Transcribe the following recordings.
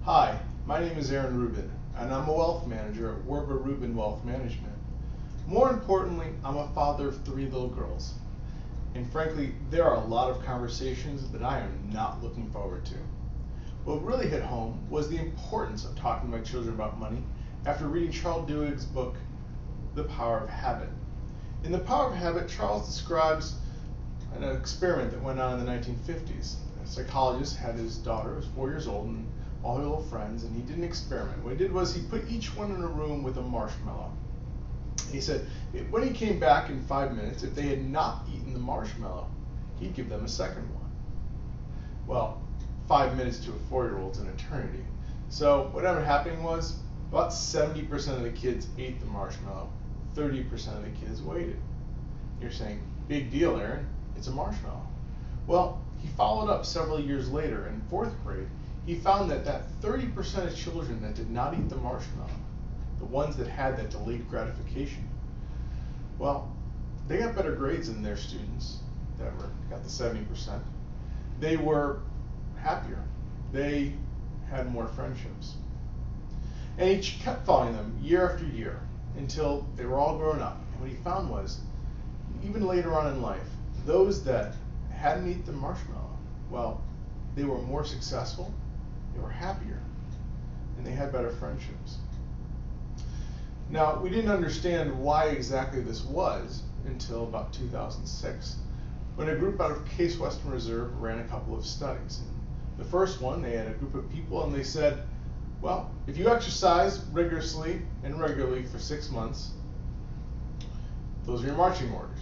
Hi, my name is Aaron Rubin, and I'm a wealth manager at Werber Rubin Wealth Management. More importantly, I'm a father of 3 little girls. And frankly, there are a lot of conversations that I am not looking forward to. What really hit home was the importance of talking to my children about money after reading Charles Duhigg's book, The Power of Habit. In The Power of Habit, Charles describes an experiment that went on in the 1950s. A psychologist had his daughter, who was 4 years old, and all her little friends, and he did an experiment. What he did was he put each one in a room with a marshmallow. He said when he came back in 5 minutes, if they had not eaten the marshmallow, he'd give them a second one. Well, 5 minutes to a 4-year-old's an eternity. So what ended up happening was about 70% of the kids ate the marshmallow, 30% of the kids waited. You're saying, big deal, Aaron, it's a marshmallow. Well, he followed up several years later in 4th grade. He found that 30% of children that did not eat the marshmallow, the ones that had that delayed gratification, well, they got better grades than their students that got the 70%. They were happier. They had more friendships. And he kept following them year after year until they were all grown up. And what he found was, even later on in life, those that hadn't eaten the marshmallow, well, they were more successful, they were happier, and they had better friendships. Now, we didn't understand why exactly this was until about 2006, when a group out of Case Western Reserve ran a couple of studies. And the first one, they had a group of people and they said, well, if you exercise rigorously and regularly for 6 months, those are your marching orders.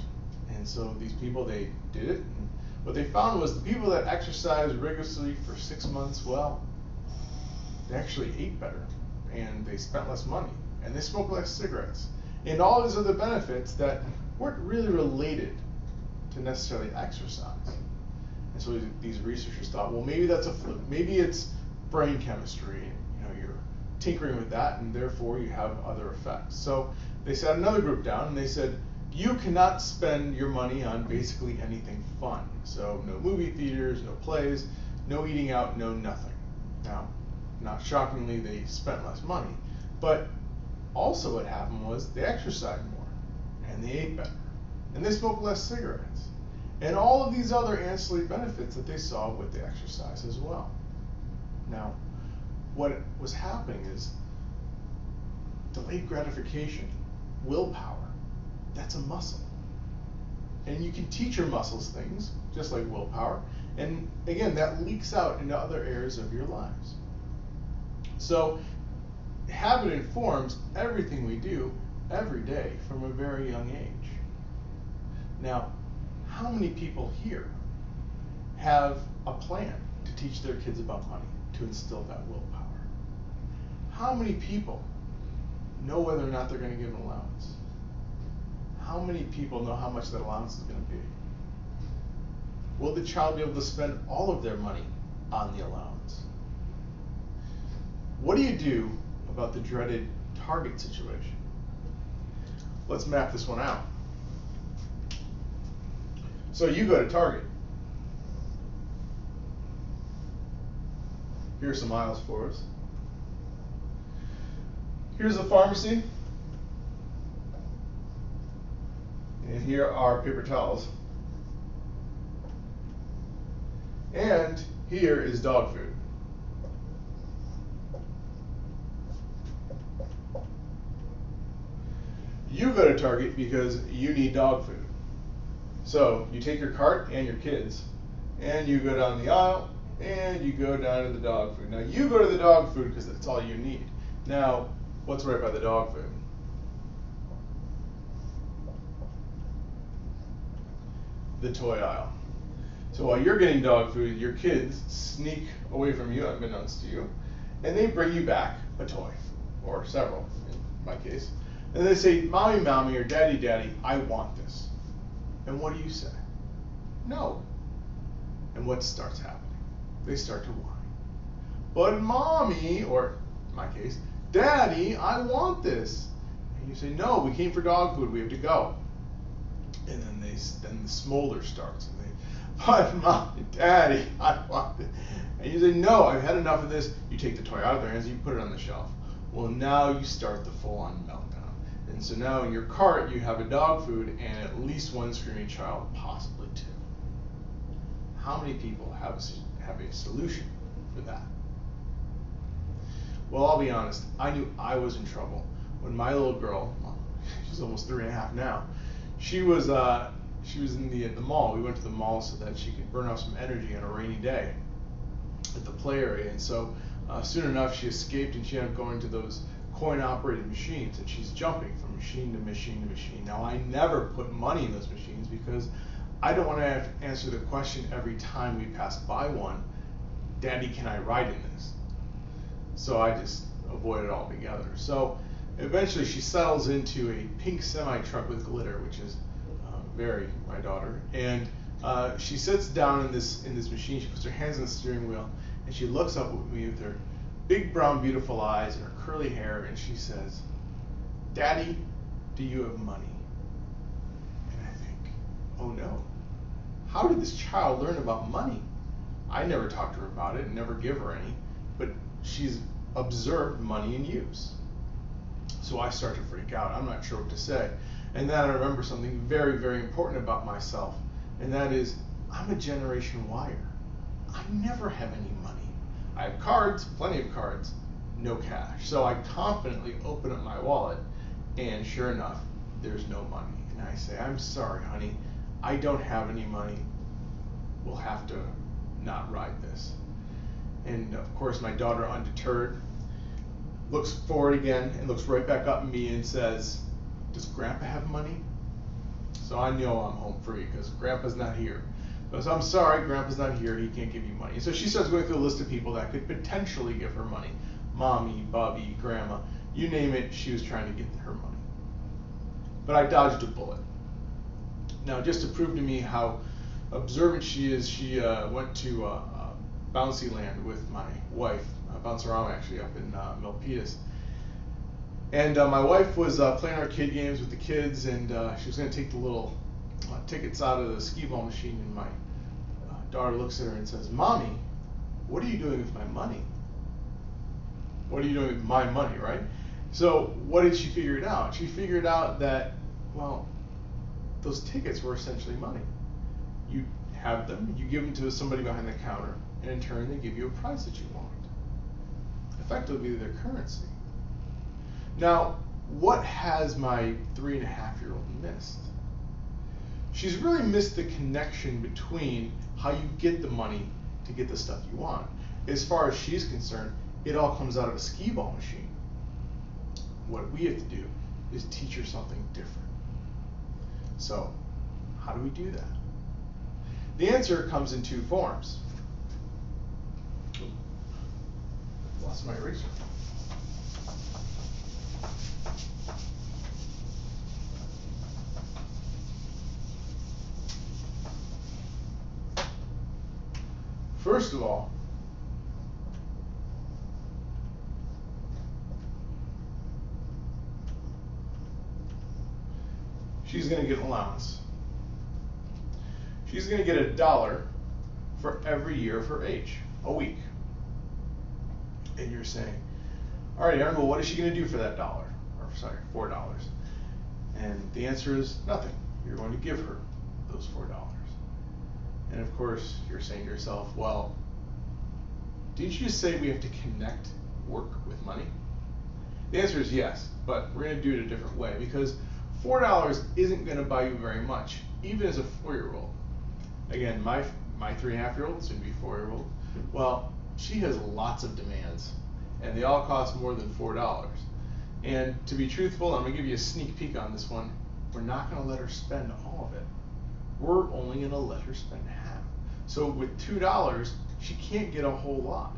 And so these people, they did it. And what they found was the people that exercised rigorously for 6 months, well, they actually ate better and they spent less money and they smoked less cigarettes and all these other benefits that weren't really related to necessarily exercise. And so these researchers thought, well, maybe that's a fluke. Maybe it's brain chemistry and you're tinkering with that and therefore you have other effects. So they sat another group down and they said, you cannot spend your money on basically anything fun. So no movie theaters, no plays, no eating out, no nothing. Now, not shockingly, they spent less money. But also what happened was they exercised more and they ate better and they smoked less cigarettes and all of these other ancillary benefits that they saw with the exercise as well. Now, what was happening is delayed gratification, willpower, that's a muscle. And you can teach your muscles things, just like willpower. And again, that leaks out into other areas of your lives. So habit informs everything we do every day from a very young age. Now, how many people here have a plan to teach their kids about money, to instill that willpower? How many people know whether or not they're going to give an allowance? How many people know how much that allowance is going to be? Will the child be able to spend all of their money on the allowance? What do you do about the dreaded Target situation? Let's map this one out. So you go to Target. Here's some aisles for us. Here's the pharmacy. And here are paper towels. And here is dog food. You go to Target because you need dog food. So you take your cart and your kids and you go down the aisle and you go down to the dog food. Now you go to the dog food because that's all you need. Now, what's right by the dog food? The toy aisle. So while you're getting dog food, your kids sneak away from you, unbeknownst to you, and they bring you back a toy, or several in my case. And they say, Mommy, Mommy, or Daddy, Daddy, I want this. And what do you say? No. And what starts happening? They start to whine. But Mommy, or in my case, Daddy, I want this. And you say, no, we came for dog food, we have to go. And then the smolder starts. And they, but Mommy, Daddy, I want it. And you say, no, I've had enough of this. You take the toy out of their hands and you put it on the shelf. Well, now you start the full-on meltdown. And so now in your cart you have a dog food and at least one screaming child, possibly two. How many people have a solution for that? Well, I'll be honest, I knew I was in trouble when my little girl, well, she's almost 3.5 now, she was in the mall. We went to the mall so that she could burn off some energy on a rainy day at the play area. And so soon enough she escaped and she ended up going to those coin-operated machines, and she's jumping from machine to machine to machine. Now, I never put money in those machines because I don't want to have to answer the question every time we pass by one, Daddy, can I ride in this? So I just avoid it altogether. So eventually she settles into a pink semi-truck with glitter, which is very my daughter. And she sits down in this machine. She puts her hands on the steering wheel, and she looks up at me with her big brown beautiful eyes and her curly hair, and she says, Daddy, do you have money? And I think, oh no. How did this child learn about money? I never talked to her about it and never give her any, but she's observed money in use. So I start to freak out. I'm not sure what to say. And then I remember something very, very important about myself, and that is I'm a Generation Wire. I never have any money. I have cards, plenty of cards, no cash. So I confidently open up my wallet, and sure enough, there's no money. And I say, I'm sorry, honey, I don't have any money. We'll have to not ride this. And of course, my daughter, undeterred, looks forward again and looks right back up at me and says, does Grandpa have money? So I know I'm home free because Grandpa's not here. So I'm sorry, Grandpa's not here, he can't give you money. So she starts going through a list of people that could potentially give her money. Mommy, Bubby, Grandma, you name it, she was trying to get her money. But I dodged a bullet. Now, just to prove to me how observant she is, she went to Bouncy Land with my wife, Bounce Around actually, up in Milpitas. And my wife was playing arcade games with the kids, and she was going to take the little tickets out of the skee ball machine, and my daughter looks at her and says, Mommy, what are you doing with my money? What are you doing with my money, right? So what did she figure it out? She figured out that, well, those tickets were essentially money. You have them, you give them to somebody behind the counter, and in turn they give you a price that you want. Effectively their currency. Now, what has my 3.5-year-old missed? She's really missed the connection between how you get the money to get the stuff you want. As far as she's concerned, it all comes out of a skee ball machine. What we have to do is teach her something different. So, how do we do that? The answer comes in two forms. Lost my eraser. First of all, she's going to get an allowance. She's going to get $1 for every year of her age, a week. And you're saying, all right, Aaron, well, what is she going to do for that $1? Or sorry, $4. And the answer is nothing. You're going to give her those $4. And of course, you're saying to yourself, well, didn't you just say we have to connect work with money? The answer is yes, but we're going to do it a different way, because $4 isn't going to buy you very much, even as a 4-year-old. Again, my 3.5-year-old, soon to be 4-year-old, well, she has lots of demands, and they all cost more than $4. And to be truthful, I'm going to give you a sneak peek on this one. We're not going to let her spend all of it. We're only going to let her spend half. So with $2, she can't get a whole lot.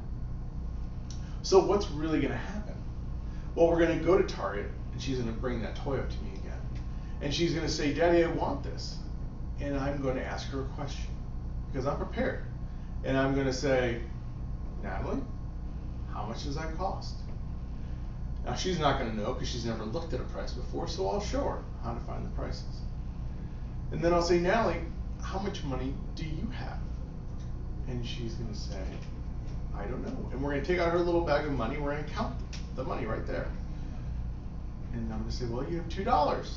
So what's really going to happen? Well, we're going to go to Target, and she's going to bring that toy up to me again. And she's going to say, Daddy, I want this. And I'm going to ask her a question, because I'm prepared. And I'm going to say, Natalie, how much does that cost? Now, she's not going to know because she's never looked at a price before, so I'll show her how to find the prices. And then I'll say, Natalie, how much money do you have? And she's going to say, I don't know. And we're going to take out her little bag of money. We're going to count the money right there. And I'm going to say, well, you have $2.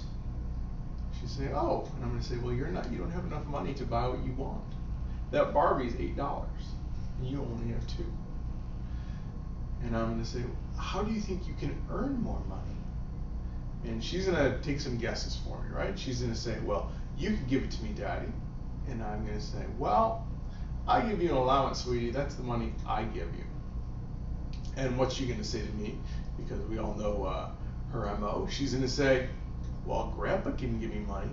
She'd say, oh. And I'm going to say, well, you don't have enough money to buy what you want. That Barbie's $8, and you only have 2. And I'm going to say, how do you think you can earn more money? And she's going to take some guesses for me, right? She's going to say, well, you can give it to me, Daddy. And I'm going to say, well, I give you an allowance, sweetie. That's the money I give you. And what's she going to say to me? Because we all know her MO. She's going to say, well, Grandpa can give me money.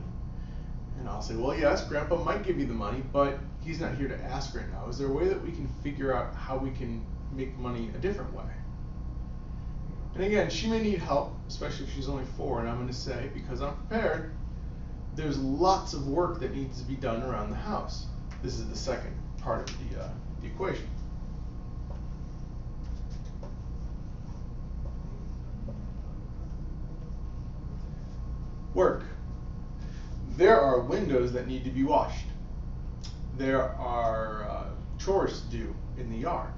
And I'll say, well, yes, Grandpa might give you the money, but he's not here to ask right now. Is there a way that we can figure out how we can make money a different way? And again, she may need help, especially if she's only 4, and I'm going to say, because I'm prepared, there's lots of work that needs to be done around the house. This is the second part of the equation. Work. There are windows that need to be washed. There are chores to do in the yard.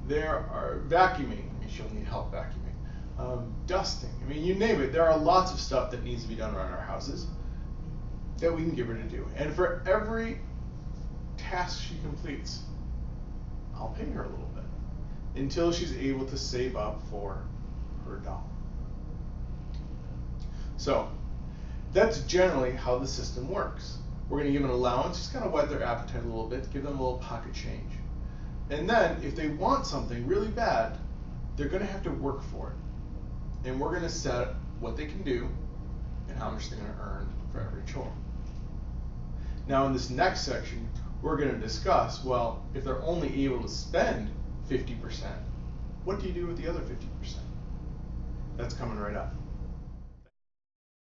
There are vacuuming. I mean, she'll need help vacuuming. Dusting. I mean, you name it. There are lots of stuff that needs to be done around our houses that we can give her to do. And for every task she completes, I'll pay her a little bit until she's able to save up for her doll. So that's generally how the system works. We're going to give an allowance, just kind of whet their appetite a little bit, give them a little pocket change. And then if they want something really bad, they're going to have to work for it. And we're going to set what they can do and how much they're going to earn for every chore. Now in this next section, we're going to discuss, well, if they're only able to spend 50%, what do you do with the other 50%? That's coming right up.